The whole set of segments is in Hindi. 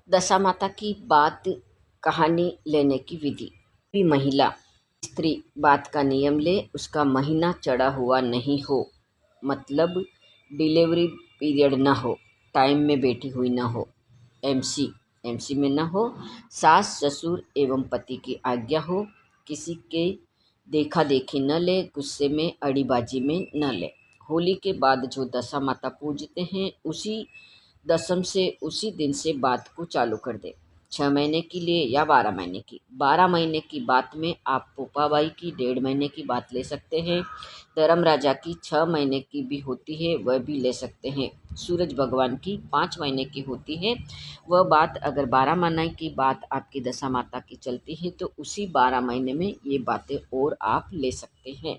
दशा माता की बात कहानी लेने की विधि। भी महिला स्त्री बात का नियम ले, उसका महीना चढ़ा हुआ नहीं हो, मतलब डिलीवरी पीरियड ना हो, टाइम में बैठी हुई ना हो, एमसी एमसी में ना हो, सास ससुर एवं पति की आज्ञा हो, किसी के देखा देखी न ले, गुस्से में अड़ीबाजी में न ले। होली के बाद जो दशा माता पूजते हैं उसी दिन से बात को चालू कर दे। 6 महीने के लिए या 12 महीने की। 12 महीने की बात में आप पोपाबाई की 1.5 महीने की बात ले सकते हैं। धर्म राजा की 6 महीने की भी होती है, वह भी ले सकते हैं। सूरज भगवान की 5 महीने की होती है। वह बात अगर 12 महीने की बात आपकी दशा माता की चलती है तो उसी 12 महीने में ये बातें और आप ले सकते हैं।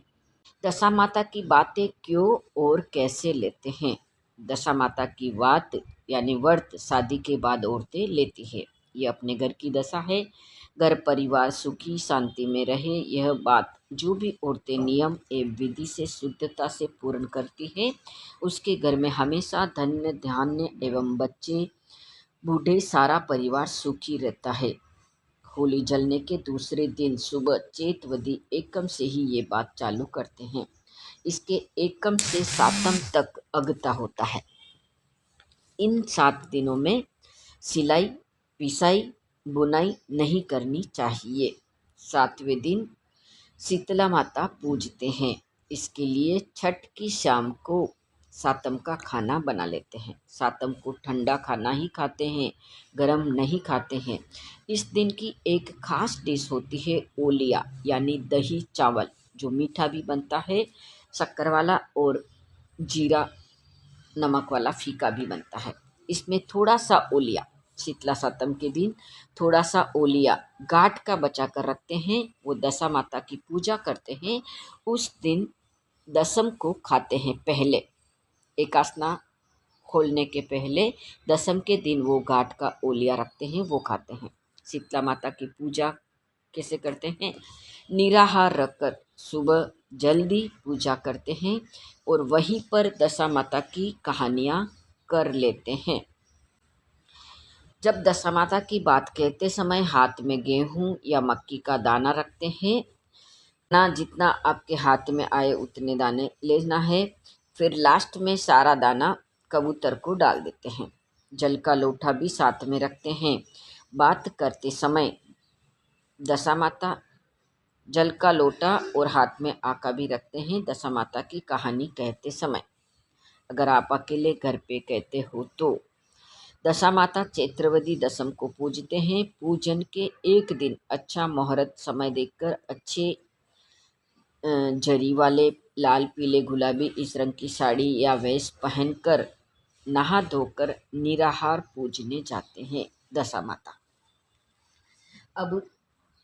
दशा माता की बातें क्यों और कैसे लेते हैं? दशा माता की बात यानी व्रत शादी के बाद औरतें लेती है। ये अपने घर की दशा है, घर परिवार सुखी शांति में रहे, यह बात जो भी औरतें नियम एवं विधि से शुद्धता से पूर्ण करती है, उसके घर में हमेशा धन्य धान्य एवं बच्चे बूढ़े सारा परिवार सुखी रहता है। होली जलने के दूसरे दिन सुबह चेतवदी एकम से ही ये बात चालू करते हैं। इसके एकम से सातम तक अगता होता है। इन 7 दिनों में सिलाई पिसाई बुनाई नहीं करनी चाहिए। 7वें दिन शीतला माता पूजते हैं। इसके लिए छठ की शाम को सातम का खाना बना लेते हैं। सातम को ठंडा खाना ही खाते हैं, गरम नहीं खाते हैं। इस दिन की एक खास डिश होती है ओलिया यानी दही चावल, जो मीठा भी बनता है शक्कर वाला और जीरा नमक वाला फीका भी बनता है। इसमें थोड़ा सा ओलिया शीतला सातम के दिन थोड़ा सा ओलिया गाठ का बचा कर रखते हैं। वो दशा माता की पूजा करते हैं। उस दिन दसम को खाते हैं। पहले एकासना खोलने के पहले दसम के दिन वो गाठ का ओलिया रखते हैं, वो खाते हैं। शीतला माता की पूजा कैसे करते हैं? निराहार रखकर सुबह जल्दी पूजा करते हैं और वहीं पर दशा माता की कहानियाँ कर लेते हैं। जब दशा माता की बात कहते समय हाथ में गेहूं या मक्की का दाना रखते हैं। ना जितना आपके हाथ में आए उतने दाने लेना है। फिर लास्ट में सारा दाना कबूतर को डाल देते हैं। जल का लोटा भी साथ में रखते हैं। बात करते समय दशा माता जल का लोटा और हाथ में आका भी रखते हैं दशा माता की कहानी कहते समय। अगर आप अकेले घर पे कहते हो तो दशा माता चैत्रवदी दशम को पूजते हैं। पूजन के एक दिन अच्छा मुहूर्त समय देखकर अच्छे जरी वाले लाल पीले गुलाबी इस रंग की साड़ी या वेश पहनकर नहा धोकर निराहार पूजने जाते हैं दशा माता। अब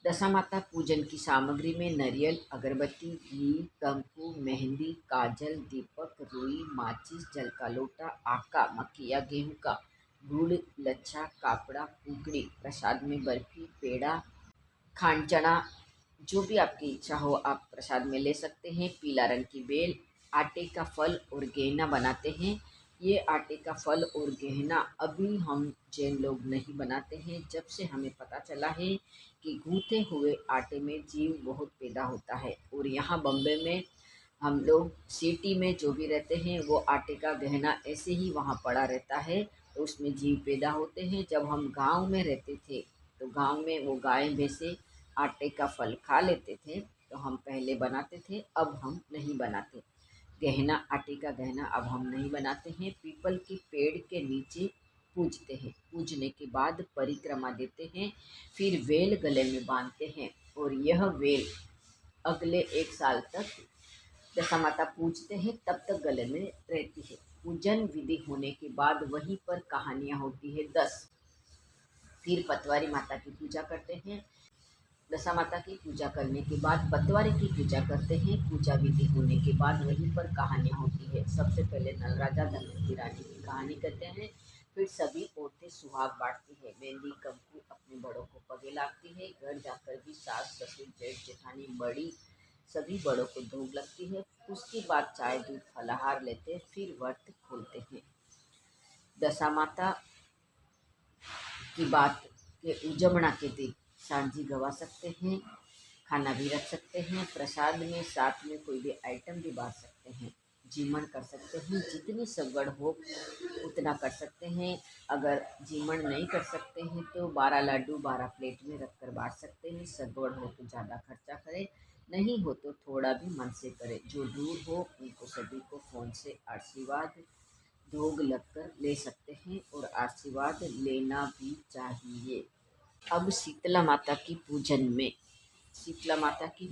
दशा माता पूजन की सामग्री में नारियल, अगरबत्ती, घी, कंकु, मेहंदी, काजल, दीपक, रुई, माचिस, जल का लोटा, आका, मक्की या गेहूं का गुड़, लच्छा, कापड़ा, कुकड़ी, प्रसाद में बर्फी, पेड़ा, खांड चना, जो भी आपकी इच्छा हो आप प्रसाद में ले सकते हैं। पीला रंग की बेल, आटे का फल और गहना बनाते हैं। ये आटे का फल और गहना अभी हम जैन लोग नहीं बनाते हैं। जब से हमें पता चला है कि गूंथे हुए आटे में जीव बहुत पैदा होता है और यहाँ बम्बे में हम लोग सिटी में जो भी रहते हैं वो आटे का गहना ऐसे ही वहाँ पड़ा रहता है, तो उसमें जीव पैदा होते हैं। जब हम गांव में रहते थे तो गांव में वो गाय भैंसे आटे का फल खा लेते थे, तो हम पहले बनाते थे, अब हम नहीं बनाते। गहना आटे का गहना अब हम नहीं बनाते हैं। पीपल के पेड़ के नीचे पूजते हैं। पूजने के बाद परिक्रमा देते हैं। फिर वेल गले में बांधते हैं और यह वेल अगले 1 साल तक दशा माता पूजते हैं तब तक गले में रहती है। पूजन विधि होने के बाद वहीं पर कहानियाँ होती है 10। फिर पतवारी माता की पूजा करते हैं। दशा माता की पूजा करने के बाद पतवारी की पूजा करते हैं। पूजा विधि होने के बाद वहीं पर कहानियाँ होती है। सबसे पहले नल राजा दमयंती रानी की कहानी कहते हैं। फिर सभी औरतें सुहाग बांटती है, मेहंदी कंकु अपने बड़ों को पगे लागती है। घर जाकर भी सास ससुर जेठ जेठानी बड़ी सभी बड़ों को धूप लगती है। उसके बाद चाय दूध फलाहार लेते फिर व्रत खोलते हैं। दशा माता की बात के उजमणा के दिन सांझी गवा सकते हैं, खाना भी रख सकते हैं, प्रसाद में साथ में कोई भी आइटम भी बांट सकते हैं, जीमण कर सकते हैं, जितनी सगवड़ हो उतना कर सकते हैं। अगर जीमण नहीं कर सकते हैं तो 12 लड्डू 12 प्लेट में रख कर बांट सकते हैं। सगवड़ हो तो ज़्यादा खर्चा करें, नहीं हो तो थोड़ा भी मन से करें। जो दूर हो उनको सभी को फ़ोन से आशीर्वाद भोग लगकर ले सकते हैं और आशीर्वाद लेना भी चाहिए। अब शीतला माता की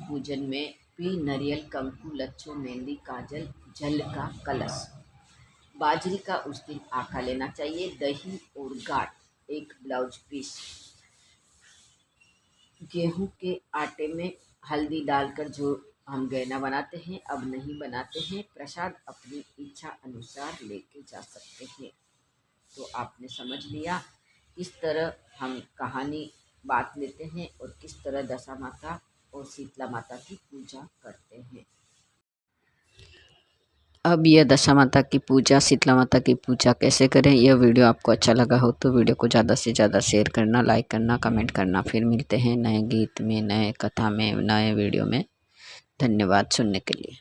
पूजन में भी नारियल, कंकु, लच्छो, मेहंदी, काजल, जल का कलश, बाजरी का उस दिन आटा लेना चाहिए, दही और गाठ, एक ब्लाउज पीस, गेहूं के आटे में हल्दी डालकर जो हम गहना बनाते हैं, अब नहीं बनाते हैं। प्रसाद अपनी इच्छा अनुसार लेके जा सकते हैं। तो आपने समझ लिया किस तरह हम कहानी बात लेते हैं और किस तरह दशा माता और शीतला माता की पूजा करते हैं। अब यह दशा माता की पूजा, शीतला माता की पूजा कैसे करें, यह वीडियो आपको अच्छा लगा हो तो वीडियो को ज़्यादा से ज़्यादा शेयर करना, लाइक करना, कमेंट करना। फिर मिलते हैं नए गीत में, नए कथा में, नए वीडियो में। धन्यवाद सुनने के लिए।